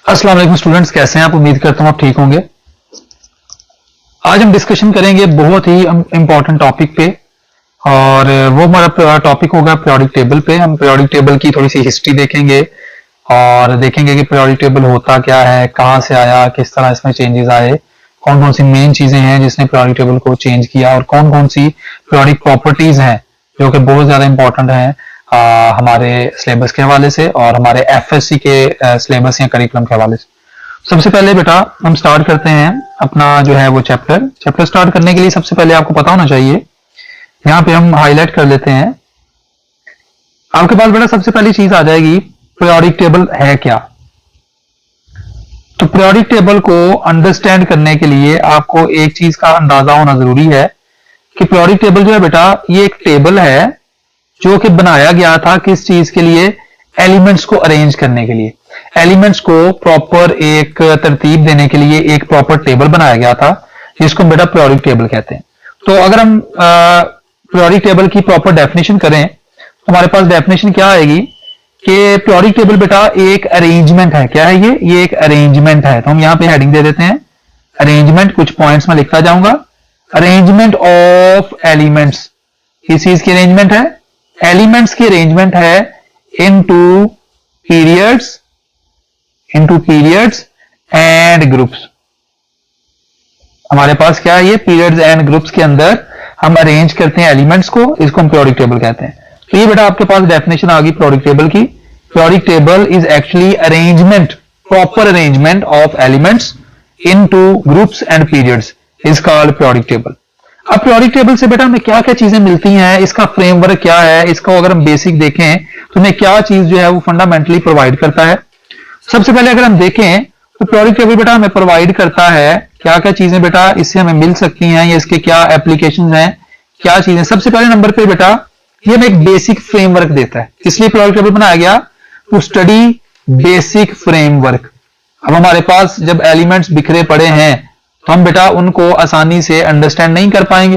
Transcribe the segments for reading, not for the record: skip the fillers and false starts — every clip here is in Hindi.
अस्सलाम वालेकुम स्टूडेंट्स, कैसे हैं आप? उम्मीद करता हूं आप ठीक होंगे। आज हम डिस्कशन करेंगे बहुत ही इंपॉर्टेंट टॉपिक पे, और वो हमारा टॉपिक होगा पीरियोडिक टेबल पे। हम पीरियोडिक टेबल की थोड़ी सी हिस्ट्री देखेंगे और देखेंगे कि पीरियोडिक टेबल होता क्या है, कहाँ से आया, किस तरह इसमें चेंजेस आए, कौन कौन सी मेन चीजें हैं जिसने पीरियोडिक टेबल को चेंज किया, और कौन कौन सी पीरियोडिक प्रॉपर्टीज हैं जो कि बहुत ज्यादा इंपॉर्टेंट हैं हमारे सिलेबस के हवाले से और हमारे एफएससी के सिलेबस या करिकुलम के हवाले से। सबसे पहले बेटा हम स्टार्ट करते हैं अपना जो है वो चैप्टर स्टार्ट करने के लिए सबसे पहले आपको पता होना चाहिए, यहाँ पे हम हाईलाइट कर लेते हैं। आपके पास बेटा सबसे पहली चीज आ जाएगी, पीरियोडिक टेबल है क्या। तो पीरियोडिक टेबल को अंडरस्टैंड करने के लिए आपको एक चीज का अंदाजा होना जरूरी है कि पीरियोडिक टेबल जो है बेटा, ये एक टेबल है जो कि बनाया गया था किस चीज के लिए, एलिमेंट्स को अरेंज करने के लिए, एलिमेंट्स को प्रॉपर एक तरतीब देने के लिए एक प्रॉपर टेबल बनाया गया था जिसको बेटा पीरियोडिक टेबल कहते हैं। तो अगर हम पीरियोडिक टेबल की प्रॉपर डेफिनेशन करें तो हमारे पास डेफिनेशन क्या आएगी कि पीरियोडिक टेबल बेटा एक अरेंजमेंट है। क्या है ये एक अरेंजमेंट है। तो हम यहां पे हेडिंग दे देते हैं अरेंजमेंट, कुछ पॉइंट्स में लिखता जाऊंगा। अरेंजमेंट ऑफ एलिमेंट्स, किस चीज की अरेंजमेंट है? एलिमेंट्स की अरेंजमेंट है इनटू पीरियड्स एंड ग्रुप्स। हमारे पास क्या है, ये पीरियड्स एंड ग्रुप्स के अंदर हम अरेंज करते हैं एलिमेंट्स को, इसको हम पीरियोडिक टेबल कहते हैं। तो ये बेटा आपके पास डेफिनेशन आ गई पीरियोडिक टेबल की। Periodic table is actually arrangement, proper arrangement of elements into groups and periods is called periodic table. अब पीरियोडिक टेबल से बेटा हमें क्या क्या चीजें मिलती हैं, इसका फ्रेमवर्क क्या है, इसको अगर हम बेसिक देखें तो हमें क्या चीज जो है वो फंडामेंटली प्रोवाइड करता है। सबसे पहले अगर हम देखें तो पीरियोडिक टेबल बेटा हमें प्रोवाइड करता है क्या क्या चीजें बेटा इससे हमें मिल सकती हैं, या इसके क्या एप्लीकेशंस हैं, क्या चीजें। सबसे पहले नंबर पे बेटा ये हमें एक बेसिक फ्रेमवर्क देता है, इसलिए पीरियोडिक टेबल बनाया गया टू स्टडी बेसिक फ्रेमवर्क। अब हमारे पास जब एलिमेंट्स बिखरे पड़े हैं तो हम बेटा उनको आसानी से अंडरस्टैंड नहीं कर पाएंगे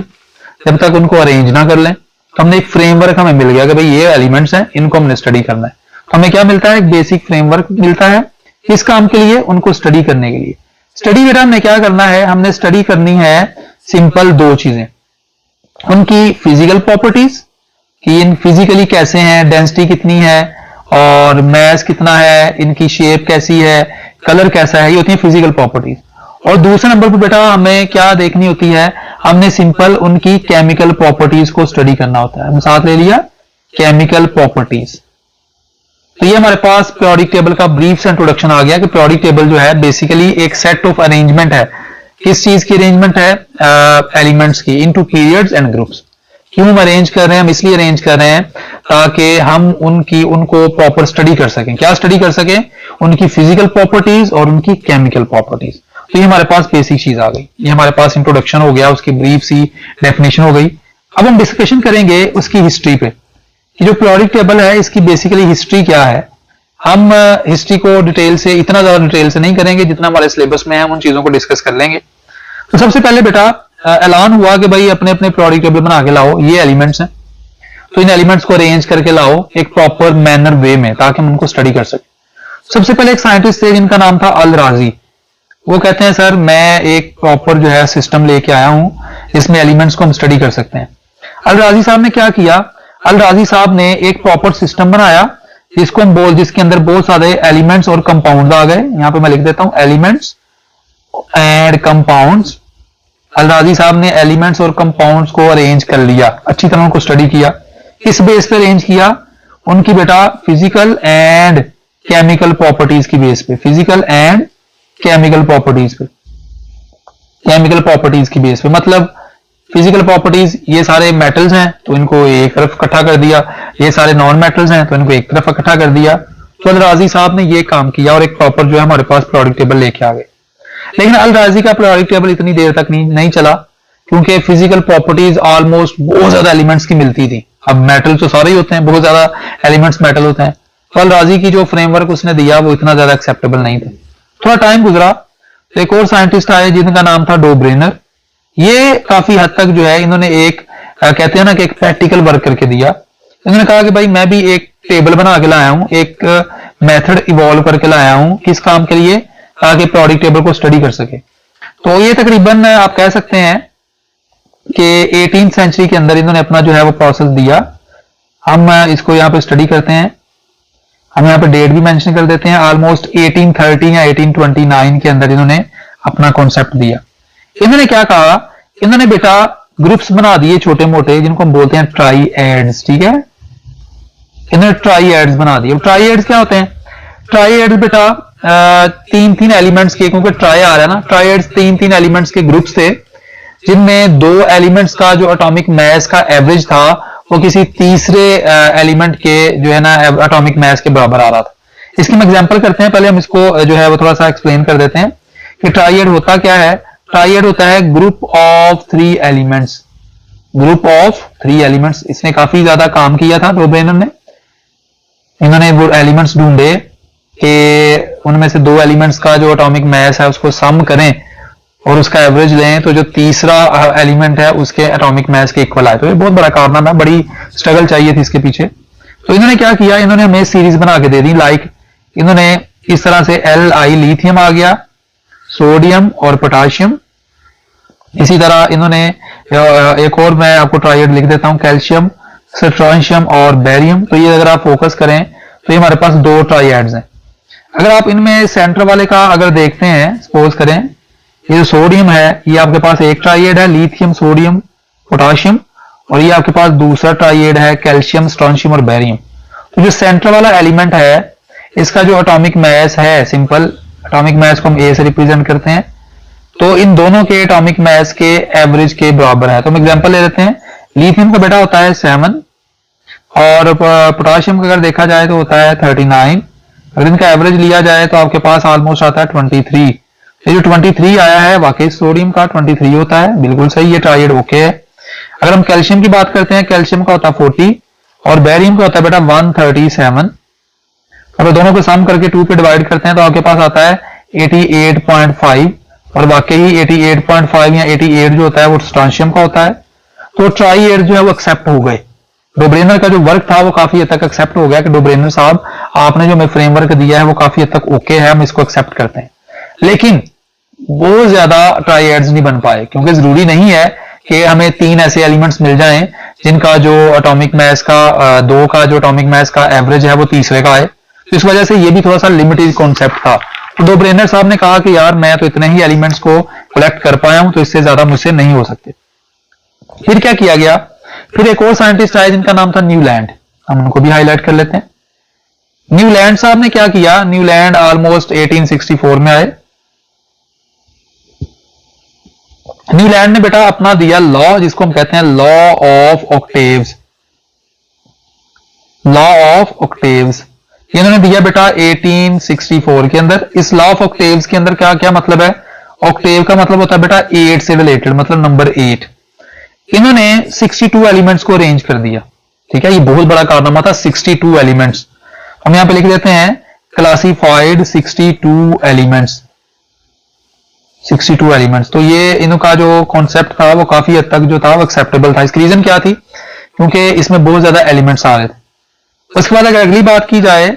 जब तक उनको अरेंज ना कर लें। तो हमने एक फ्रेमवर्क हमें मिल गया कि भाई ये एलिमेंट्स हैं, इनको हमने स्टडी करना है। तो हमें क्या मिलता है, एक बेसिक फ्रेमवर्क मिलता है किस काम के लिए, उनको स्टडी करने के लिए। स्टडी बेटा हमने क्या करना है, हमने स्टडी करनी है सिंपल दो चीजें, उनकी फिजिकल प्रॉपर्टीज कि इन फिजिकली कैसे हैं, डेंसिटी कितनी है और मास कितना है, इनकी शेप कैसी है, कलर कैसा है, ये होती है फिजिकल प्रॉपर्टीज। और दूसरे नंबर पर बेटा हमें क्या देखनी होती है, हमने सिंपल उनकी केमिकल प्रॉपर्टीज को स्टडी करना होता है। हम साथ ले लिया केमिकल प्रॉपर्टीज। तो ये हमारे पास पीरियोडिक टेबल का ब्रीफ से इंट्रोडक्शन आ गया कि पीरियोडिक टेबल जो है बेसिकली एक सेट ऑफ अरेंजमेंट है। किस चीज की अरेंजमेंट है? एलिमेंट्स की इनटू पीरियड्स एंड ग्रुप्स। क्यों हम अरेंज कर रहे हैं? हम इसलिए अरेंज कर रहे हैं ताकि हम उनको प्रॉपर स्टडी कर सकें। क्या स्टडी कर सकें? उनकी फिजिकल प्रॉपर्टीज और उनकी केमिकल प्रॉपर्टीज। तो ये हमारे पास बेसिक चीज आ गई, ये हमारे पास इंट्रोडक्शन हो गया, उसकी ब्रीफ सी डेफिनेशन हो गई। अब हम डिस्कशन करेंगे उसकी हिस्ट्री पे कि जो पीरियोडिक टेबल है इसकी बेसिकली हिस्ट्री क्या है। हम हिस्ट्री को डिटेल से, इतना ज्यादा डिटेल से नहीं करेंगे जितना हमारे सिलेबस में है, हम उन चीजों को डिस्कस कर लेंगे। तो सबसे पहले बेटा ऐलान हुआ कि भाई अपने अपने पीरियोडिक टेबल बना के लाओ, ये एलिमेंट्स हैं तो इन एलिमेंट्स को अरेंज करके लाओ एक प्रॉपर मैनर वे में ताकि हम उनको स्टडी कर सकें। सबसे पहले एक साइंटिस्ट थे जिनका नाम था अल राजी। वो कहते हैं सर मैं एक प्रॉपर जो है सिस्टम लेके आया हूं जिसमें एलिमेंट्स को हम स्टडी कर सकते हैं। अल राजी साहब ने क्या किया, अल राजी साहब ने एक प्रॉपर सिस्टम बनाया जिसको हम जिसके अंदर बहुत सारे एलिमेंट्स और कंपाउंड आ गए। यहां पे मैं लिख देता हूं एलिमेंट्स एंड कंपाउंड्स। अल राजी साहब ने एलिमेंट्स और कंपाउंड्स को अरेंज कर लिया, अच्छी तरह उनको स्टडी किया। किस बेस पे अरेंज किया? उनकी बेटा फिजिकल एंड केमिकल प्रॉपर्टीज की बेस पे, फिजिकल एंड केमिकल प्रॉपर्टीज पे, केमिकल प्रॉपर्टीज की बेस पे। मतलब फिजिकल प्रॉपर्टीज, ये सारे मेटल्स हैं तो इनको एक तरफ इकट्ठा कर दिया, ये सारे नॉन मेटल्स हैं तो इनको एक तरफ इकट्ठा कर दिया। तो अल राजी साहब ने ये काम किया और एक प्रॉपर जो है हमारे पास पीरियोडिक टेबल लेके आ गए। लेकिन अल राजी का पीरियोडिक टेबल इतनी देर तक नहीं चला क्योंकि फिजिकल प्रॉपर्टीज ऑलमोस्ट बहुत ज्यादा एलिमेंट्स की मिलती थी। अब मेटल तो सारे ही होते हैं, बहुत ज्यादा एलिमेंट्स मेटल होते हैं। तो अल राजी की जो फ्रेमवर्क उसने दिया वो इतना ज्यादा एक्सेप्टेबल नहीं था। थोड़ा टाइम गुजरा तो एक और साइंटिस्ट आए जिनका नाम था डो ब्रेनर। ये काफी हद तक जो है इन्होंने एक कहते हैं ना कि एक प्रैक्टिकल वर्क करके दिया। इन्होंने कहा कि भाई मैं भी एक टेबल बना के लाया हूं, एक मेथड इवॉल्व करके लाया हूं, किस काम के लिए, ताकि प्रोडक्ट टेबल को स्टडी कर सके। तो ये तकरीबन आप कह सकते हैं कि 18वीं सेंचुरी के अंदर इन्होंने अपना जो है वो प्रोसेस दिया। हम इसको यहाँ पे स्टडी करते हैं, हम यहाँ पे डेट भी मेंशन कर देते हैं, ऑलमोस्ट 1830 या 1829 के अंदर इन्होंने अपना कॉन्सेप्ट दिया। इन्होंने क्या कहा, इन्होंने बेटा ग्रुप्स बना दिए छोटे मोटे, जिनको हम बोलते हैं ट्राई एड्स, ठीक है। इन्होंने ट्राई एड्स बना दिए। ट्राई एड्स क्या होते हैं? ट्राई एड्स बेटा तीन तीन एलिमेंट्स के, क्योंकि ट्राई आ रहा है ना, ट्राई एड्स तीन तीन एलिमेंट्स के ग्रुप्स थे, जिनमें दो एलिमेंट्स का जो एटॉमिक मास का एवरेज था वो किसी तीसरे एलिमेंट के जो है ना एटॉमिक मास के बराबर आ रहा था। इसकी हम एग्जांपल करते हैं, पहले हम इसको जो है वो थोड़ा सा एक्सप्लेन कर देते हैं कि ट्राइएड होता क्या है। ट्राइएड होता है group of three elements, group of three elements. इसने काफी ज्यादा काम किया था डोब्रेनर ने। इन्होंने वो एलिमेंट्स ढूंढे कि उनमें से दो एलिमेंट्स का जो एटॉमिक मास है उसको सम करें और उसका एवरेज लें, तो जो तीसरा एलिमेंट है उसके एटॉमिक मास के इक्वल आए। तो ये बहुत बड़ा कारनामा है, बड़ी स्ट्रगल चाहिए थी इसके पीछे। तो इन्होंने क्या किया, इन्होंने हमें सीरीज बना के दे दी। लाइक इन्होंने इस तरह से Li लिथियम आ गया, सोडियम और पोटाशियम। इसी तरह इन्होंने एक और मैं आपको ट्राइएड लिख देता हूं, कैल्शियम, स्ट्रोंशियम और बेरियम। तो ये अगर आप फोकस करें तो ये हमारे पास दो ट्राइएड्स हैं। अगर आप इनमें सेंटर वाले का अगर देखते हैं, सपोज करें ये जो सोडियम है ये आपके पास एक ट्राइएड है, लिथियम, सोडियम, पोटाशियम, और ये आपके पास दूसरा ट्राइएड है, कैल्शियम, स्ट्रोंशियम और बेरियम। तो जो सेंटर वाला एलिमेंट है इसका जो एटॉमिक मास है, सिंपल एटॉमिक मास को हम ए से रिप्रेजेंट करते हैं, तो इन दोनों के एटॉमिक मास के एवरेज के बराबर है। तो हम एग्जांपल ले लेते हैं। लिथियम का बेटा होता है 7 और पोटाशियम का अगर देखा जाए तो होता है 39। अगर इनका एवरेज लिया जाए तो आपके पास ऑलमोस्ट आता है 23। ये जो 23 आया है वाकई सोडियम का 23 होता है, बिल्कुल सही, ये ट्राइएड ओके है। अगर हम कैल्शियम की बात करते हैं, कैल्शियम का होता है 40 और बेरियम का होता है बेटा 137। और दोनों को सम करके 2 पे डिवाइड करते हैं तो आपके पास आता है 88.5, और वाकई 88.5 या 88 जो होता है वो स्ट्रोंशियम का होता है। तो ट्राइएड जो है वो एक्सेप्ट हो गए। डोब्रेनर का जो वर्क था वो काफी हद तक एक्सेप्ट हो गया कि डोब्रेनर साहब आपने जो हमें फ्रेमवर्क दिया है वो काफी हद तक ओके है, हम इसको एक्सेप्ट करते हैं। लेकिन बहुत ज्यादा ट्राइएड्स नहीं बन पाए, क्योंकि जरूरी नहीं है कि हमें तीन ऐसे एलिमेंट्स मिल जाएं जिनका जो एटॉमिक मास का दो का जो एटॉमिक मास का एवरेज है वो तीसरे का आए। तो इस वजह से ये भी थोड़ा सा लिमिटेड कॉन्सेप्ट था। तो डोब्रेनर साहब ने कहा कि यार मैं तो इतने ही एलिमेंट्स को कलेक्ट कर पाया हूं, तो इससे ज्यादा मुझसे नहीं हो सकते। फिर क्या किया गया, फिर एक और साइंटिस्ट आए जिनका नाम था न्यूलैंड, हम उनको भी हाईलाइट कर लेते हैं। न्यूलैंड साहब ने क्या किया, न्यूलैंड ऑलमोस्ट 1864 में आए। न्यूलैंड ने बेटा अपना दिया लॉ, जिसको हम कहते हैं law of octaves. Law of octaves इन्होंने दिया बेटा 1864 के अंदर। इस लॉ ऑफ ऑक्टेव्स के अंदर क्या क्या मतलब है, ऑक्टेव का मतलब होता है बेटा 8 से रिलेटेड, मतलब नंबर 8। इन्होंने 62 एलिमेंट्स को अरेंज कर दिया, ठीक है। ये बहुत बड़ा कारनामा था, 62 एलिमेंट्स। हम यहां पे लिख देते हैं क्लासिफाइड 62 एलिमेंट्स, 62 एलिमेंट्स। तो ये इनका जो कॉन्सेप्ट था वो काफी हद तक जो था वो एक्सेप्टेबल था। इसकी रीजन क्या थी, क्योंकि इसमें बहुत ज्यादा एलिमेंट्स आ रहे थे। उसके बाद अगर अगली बात की जाए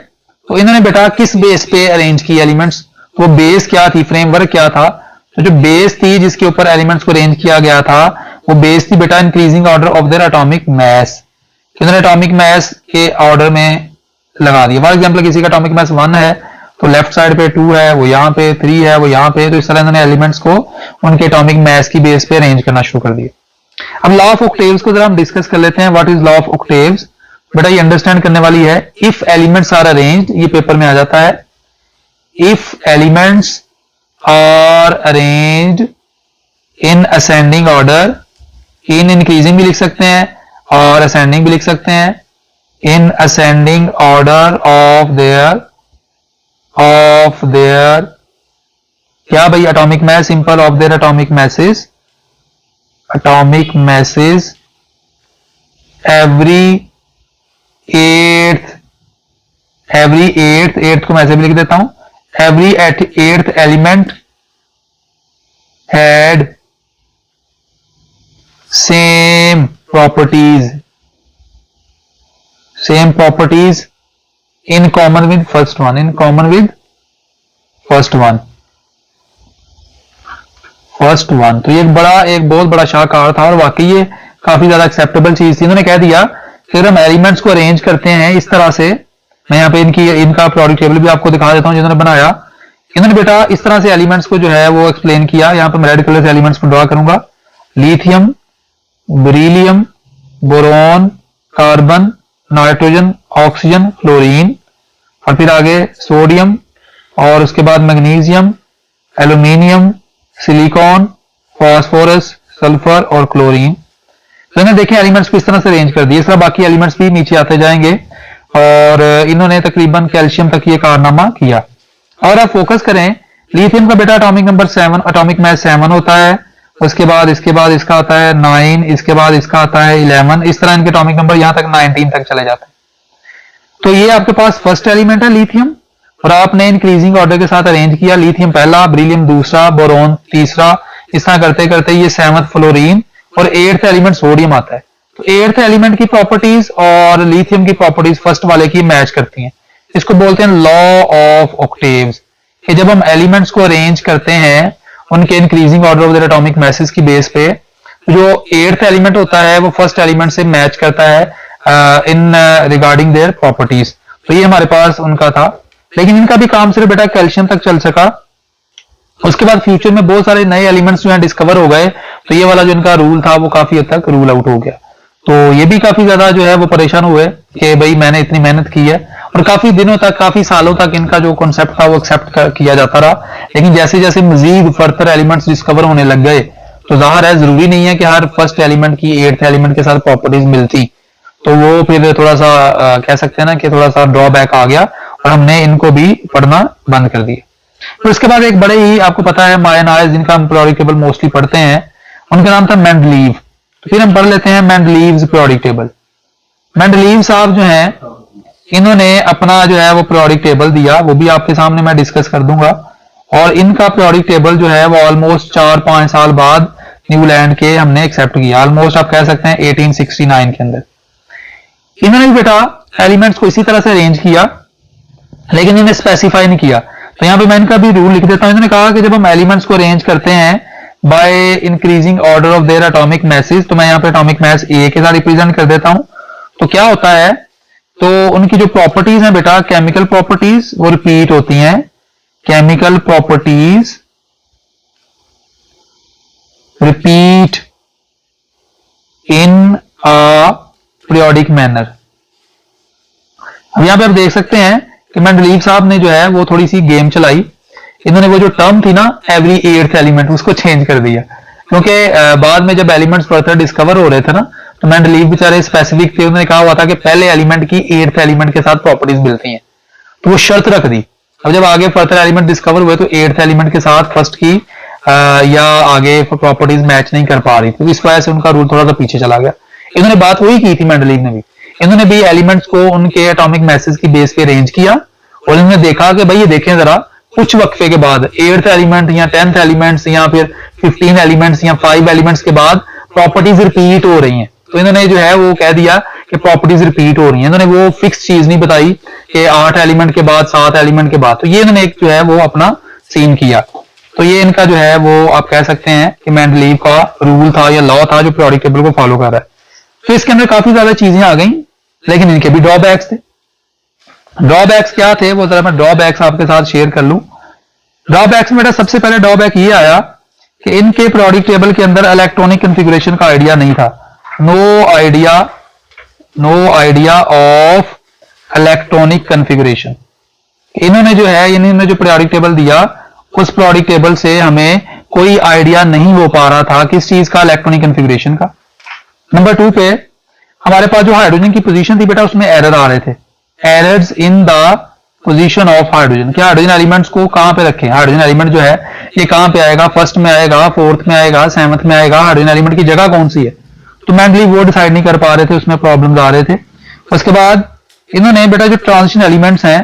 तो इन्होंने बेटा किस बेस पे अरेंज की एलिमेंट्स, वो बेस क्या थी, फ्रेमवर्क क्या था। तो जो बेस थी जिसके ऊपर एलिमेंट्स को अरेंज किया गया था वो बेस थी बेटा increasing order of their atomic mass. इन्होंने एटॉमिक मास के ऑर्डर में लगा दिया। फॉर एग्जांपल किसी का एटॉमिक मास 1 है तो लेफ्ट साइड पे 2 है, वो यहाँ पे 3 है, वो यहाँ पे। तो इस तरह इन्होंने एलिमेंट्स को उनके एटॉमिक मास की बेस पे अरेंज करना शुरू कर दिया। अब लॉ ऑफ ऑक्टेव्स को जरा हम डिस्कस कर लेते हैं। What is law of octaves, बेटा ये अंडरस्टैंड करने वाली है। इफ एलिमेंट्स आर अरेंज्ड, ये पेपर में आ जाता है, if elements are arranged in ascending order, in increasing भी लिख सकते हैं और असेंडिंग भी लिख सकते हैं, इन असेंडिंग ऑर्डर ऑफ देयर क्या भाई atomic mass, simple of their atomic message, atomic message every eighth को मैं ऐसे भी लिख देता हूं, every eighth element had same properties in common with first one, in common with first one, first one. तो ये एक बहुत बड़ा शाहकार था और वाकई ये काफी ज्यादा एक्सेप्टेबल चीज थी। इन्होंने कह दिया कि अगर हम एलिमेंट्स को अरेंज करते हैं इस तरह से, मैं यहाँ पे इनका प्रोडक्ट टेबल भी आपको दिखा देता हूँ जिन्होंने बनाया। इन्होंने बेटा इस तरह से एलिमेंट्स को जो है वो एक्सप्लेन किया। यहाँ पे मैं रेड कलर से एलिमेंट्स को ड्रॉ करूंगा, lithium, beryllium, boron, carbon, nitrogen, oxygen, fluorine, और फिर आगे सोडियम, और उसके बाद magnesium, aluminium, silicon, phosphorus, sulphur और क्लोरीन। तो इन्होंने देखे एलिमेंट्स को इस तरह से अरेंज कर दिए। इस तरह बाकी एलिमेंट्स भी नीचे आते जाएंगे और इन्होंने तकरीबन कैल्शियम तक ये कारनामा किया। और आप फोकस करें, लिथियम का बेटा एटॉमिक नंबर 7, एटॉमिक मास 7 होता है। उसके बाद इसका आता है 9, इसके बाद इसका आता है 11। इस तरह इनके एटॉमिक नंबर यहां तक 19 तक चले जाते हैं। तो ये आपके पास फर्स्ट एलिमेंट है लिथियम, और आपने इंक्रीजिंग ऑर्डर के साथ अरेंज किया, लिथियम पहला, बेरिलियम दूसरा, बोरॉन तीसरा, इस तरह करते करते ये 7th फ्लोरीन, और 8th एलिमेंट सोडियम आता है। तो 8th एलिमेंट की प्रॉपर्टीज और लिथियम की प्रॉपर्टीज फर्स्ट वाले की मैच करती हैं। इसको बोलते हैं लॉ ऑफ ऑक्टेव्स, कि जब हम एलिमेंट्स को अरेंज करते हैं उनके increasing order of their atomic message की बेस पे, जो 8th एलिमेंट होता है वो फर्स्ट एलिमेंट से मैच करता है इन रिगार्डिंग देयर प्रॉपर्टीज। तो ये हमारे पास उनका था, लेकिन इनका भी काम सिर्फ बेटा कैल्शियम तक चल सका। उसके बाद फ्यूचर में बहुत सारे नए एलिमेंट्स जो है डिस्कवर हो गए, तो ये वाला जो इनका रूल था वो काफी हद तक रूल आउट हो गया। तो ये भी काफी ज्यादा जो है वो परेशान हुए कि भाई मैंने इतनी मेहनत की है, और काफी दिनों तक, काफी सालों तक इनका जो कॉन्सेप्ट था वो एक्सेप्ट किया जाता रहा। लेकिन जैसे जैसे मजीद फर्दर एलिमेंट्स डिस्कवर होने लग गए, तो जाहिर है जरूरी नहीं है कि हर फर्स्ट एलिमेंट की 8th एलिमेंट के साथ प्रॉपर्टीज मिलती। तो वो फिर थोड़ा सा कह सकते हैं ना कि थोड़ा सा ड्रॉबैक आ गया, और हमने इनको भी पढ़ना बंद कर दिया। फिर उसके बाद एक बड़े ही, आपको पता है मायनाइज, जिनका हम पीरियोडिक टेबल मोस्टली पढ़ते हैं, उनका नाम था मेंडलीव। तो फिर हम पढ़ लेते हैं मेंडलीव्स पीरियोडिक टेबल। मेंडलीव साहब जो हैं, इन्होंने अपना जो है वो पीरियोडिक टेबल दिया, वो भी आपके सामने मैं डिस्कस कर दूंगा। और इनका पीरियोडिक टेबल जो है वो ऑलमोस्ट 4-5 साल बाद न्यूलैंड के हमने एक्सेप्ट किया, ऑलमोस्ट आप कह सकते हैं 1869 के अंदर। इन्होंने बेटा एलिमेंट्स को इसी तरह से अरेंज किया, लेकिन इन्हें स्पेसिफाई नहीं किया। तो यहां पे मैं इनका भी रूल लिख देता हूं। इन्होंने कहा कि जब हम एलिमेंट्स को अरेंज करते हैं by increasing order of their atomic message, तो मैं यहां पे एटॉमिक मैस ए के साथ रिप्रेजेंट कर देता हूं। तो क्या होता है, तो उनकी जो प्रॉपर्टीज हैं बेटा, केमिकल प्रॉपर्टीज वो रिपीट होती हैं, chemical properties repeat in a periodic manner. अब यहां पे आप देख सकते हैं कि मेंडलीव साहब ने जो है वो थोड़ी सी गेम चलाई। इन्होंने वो जो टर्म थी ना एवरी 8th एलिमेंट, उसको चेंज कर दिया, क्योंकि बाद में जब एलिमेंट्स फर्दर डिस्कवर हो रहे थे ना, तो मेंडलीव बेचारे स्पेसिफिक थे। उन्होंने कहा हुआ था कि पहले एलिमेंट की 8th एलिमेंट के साथ प्रॉपर्टीज मिलती हैं, तो वो शर्त रख दी। अब जब आगे फर्दर एलिमेंट डिस्कवर हुए, तो 8th एलिमेंट के साथ फर्स्ट की या आगे प्रॉपर्टीज मैच नहीं कर पा रही थी, तो इस वजह से उनका रूल थोड़ा सा पीछे चला गया। इन्होंने बात वही की थी मेंडलीव ने भी। इन्होंने भी एलिमेंट्स को उनके एटॉमिक मैसेज की बेस पे अरेंज किया, और इन्होंने देखा कि भाई ये देखें जरा, कुछ वक्फे के बाद 8th एलिमेंट या 10th एलिमेंट्स या फिर 15 एलिमेंट्स या 5 एलिमेंट्स के बाद प्रॉपर्टीज रिपीट हो रही हैं। तो इन्होंने जो है वो कह दिया कि प्रॉपर्टीज रिपीट हो रही हैं। इन्होंने वो फिक्स चीज नहीं बताई कि 8 एलिमेंट के बाद 7 एलिमेंट के बाद। तो ये इन्होंने एक जो है वो अपना सीन किया। तो ये इनका जो है वो आप कह सकते हैं कि मेंडलीव का रूल था या लॉ था जो पीरियोडिक टेबल को फॉलो कर रहा है। तो इसके अंदर काफी ज्यादा चीजें आ गई, लेकिन इनके भी ड्रॉबैक्स थे। ड्रॉबैक्स क्या थे वो जरा मैं ड्रॉबैक्स आपके साथ शेयर कर लूं। ड्रॉबैक्स में सबसे पहले ड्रॉबैक ये आया कि इनके पीरियोडिक टेबल के अंदर इलेक्ट्रॉनिक कॉन्फ़िगरेशन का आइडिया नहीं था। No idea of electronic configuration. इन्होंने जो है, इन्होंने जो पीरियोडिक टेबल दिया, उस पीरियोडिक टेबल से हमें कोई आइडिया नहीं हो पा रहा था किस चीज का, इलेक्ट्रॉनिक कॉन्फ़िगरेशन का। नंबर 2 पे हमारे पास जो हाइड्रोजन की पोजीशन थी बेटा, उसमें एरर आ रहे थे, errors in the position of hydrogen. क्या हाइड्रोजन एलिमेंट्स को कहां पे रखें, हाइड्रोजन एलिमेंट जो है ये कहां पे आएगा, फर्स्ट में आएगा, फोर्थ में आएगा, 7th में आएगा, हाइड्रोजन एलिमेंट की जगह कौन सी है। तो मेंडलीव वो डिसाइड नहीं कर पा रहे थे, उसमें प्रॉब्लम्स आ रहे थे। उसके बाद इन्होंने बेटा जो ट्रांजिशन एलिमेंट्स हैं,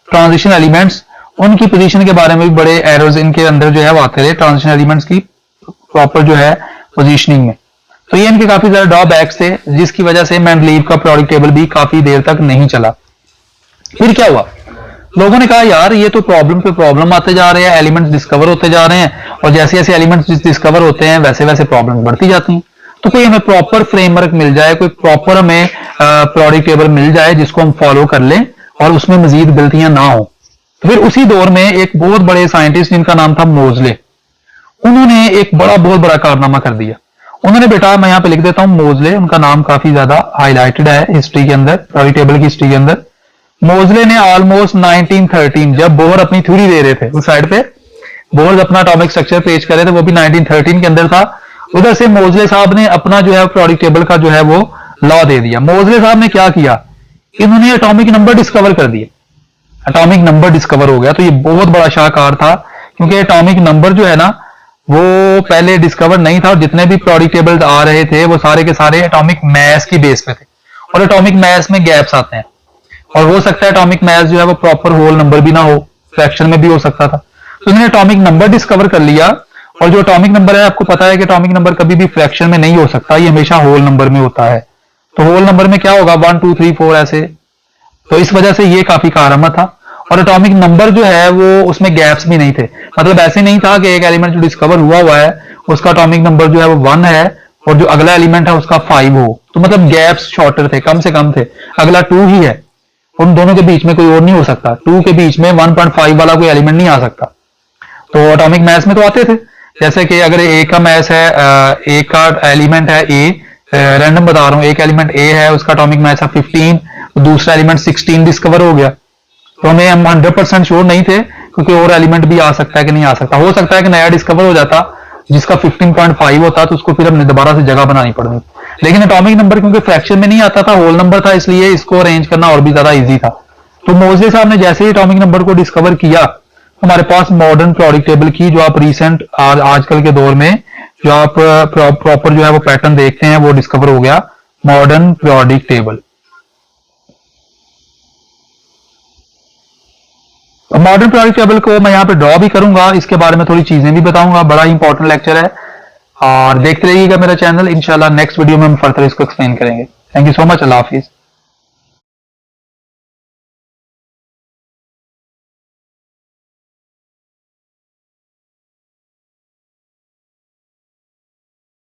ट्रांजिशन एलिमेंट्स, उनकी पोजीशन के बारे में भी बड़े एरर्स इनके अंदर जो है वो आते रहे, ट्रांजिशन एलिमेंट्स की प्रॉपर जो है पोजीशनिंग में। तो ये इनके काफी ज्यादा ड्रॉबैक्स थे, जिसकी वजह से मेंडलीव का पीरियोडिक टेबल भी काफी देर तक नहीं चला। फिर क्या हुआ, लोगों ने कहा यार ये तो प्रॉब्लम पे प्रॉब्लम आते जा रहे हैं, एलिमेंट्स डिस्कवर होते जा रहे हैं, और जैसे जैसे एलिमेंट्स डिस्कवर होते हैं वैसे वैसे प्रॉब्लम बढ़ती जाती हैं। तो कोई हमें प्रॉपर फ्रेमवर्क मिल जाए, कोई प्रॉपर हमें प्रोडक्ट टेबल मिल जाए जिसको हम फॉलो कर लें और उसमें मजीद गलतियां ना हो। तो फिर उसी दौर में एक बहुत बड़े साइंटिस्ट जिनका नाम था मोजले, उन्होंने एक बहुत बड़ा कारनामा कर दिया। उन्होंने, बेटा मैं यहाँ पे लिख देता हूं मोजले, उनका नाम काफी ज्यादा हाईलाइटेड है हिस्ट्री के अंदर, प्रोडक्ट टेबल की हिस्ट्री के अंदर। मोजले ने ऑलमोस्ट 1913, जब बोहर अपनी थ्योरी दे रहे थे उस साइड पे, बोहर अपना एटॉमिक स्ट्रक्चर पेश कर रहे थे, वो भी 1913 के अंदर था। उधर से मोजले साहब ने अपना जो है प्रोडक्ट टेबल का जो है वो लॉ दे दिया। मोजले साहब ने क्या किया, इन्होंने एटॉमिक नंबर डिस्कवर कर दिए, एटॉमिक नंबर डिस्कवर हो गया। तो ये बहुत बड़ा शाहकार था, क्योंकि एटॉमिक नंबर जो है ना वो पहले डिस्कवर नहीं था, और जितने भी प्रोडक्ट टेबल्स आ रहे थे वो सारे के सारे एटॉमिक मैस की बेस पे थे, और एटॉमिक मैस में गैप्स आते हैं, और हो सकता है एटॉमिक मैस जो है वो प्रॉपर होल नंबर भी ना हो, फ्रैक्शन में भी हो सकता था। तो इन्होंने एटॉमिक नंबर डिस्कवर कर लिया, और जो एटॉमिक नंबर है आपको पता है कि एटॉमिक नंबर कभी भी फ्रैक्शन में नहीं हो सकता, ये हमेशा होल नंबर में होता है। तो होल नंबर में क्या होगा, 1 2 3 4 ऐसे। तो इस वजह से ये काफी कारगर था। और एटॉमिक नंबर जो है वो उसमें गैप्स भी नहीं थे, मतलब ऐसे नहीं था कि एक एलिमेंट जो डिस्कवर हुआ है उसका एटॉमिक नंबर जो है वो 1 है और जो अगला एलिमेंट है उसका 5 हो, तो मतलब गैप्स शॉर्टर थे, कम से कम थे। अगला 2 ही है, उन दोनों के बीच में कोई और नहीं हो सकता, 2 के बीच में 1.5 वाला कोई एलिमेंट नहीं आ सकता। तो एटॉमिक मैथ में तो आते थे, जैसे कि अगर ए का मैथ है, ए का एलिमेंट है ए, रैंडम बता रहा हूं, एक एलिमेंट ए है उसका एटॉमिक मैथ है 15, दूसरा एलिमेंट 16 डिस्कवर हो गया। तो हमें हम 100% श्योर नहीं थे, क्योंकि और एलिमेंट भी आ सकता है कि नहीं आ सकता, हो सकता है कि नया डिस्कवर हो जाता जिसका 15.5 होता, तो उसको फिर हमने दोबारा से जगह बनानी पड़ती। लेकिन एटॉमिक नंबर क्योंकि फ्रैक्शन में नहीं आता था, होल नंबर था, इसलिए इसको अरेंज करना और भी ज्यादा इजी था। तो मोजले साहब ने जैसे ही एटॉमिक नंबर को डिस्कवर किया, हमारे पास मॉडर्न प्रोडक्ट टेबल की, जो आप रिसेंट आजकल के दौर में जो आप प्रॉपर जो है वो पैटर्न देखते हैं, वो डिस्कवर हो गया modern product table. Modern product table को मैं यहाँ पे ड्रॉ भी करूंगा, इसके बारे में थोड़ी चीजें भी बताऊंगा, बड़ा इंपॉर्टेंट लेक्चर है, और देखते रहिएगा मेरा चैनल। इंशाल्लाह नेक्स्ट वीडियो में हम फर्दर इसको एक्सप्लेन करेंगे। Thank you so much, Allah Hafiz.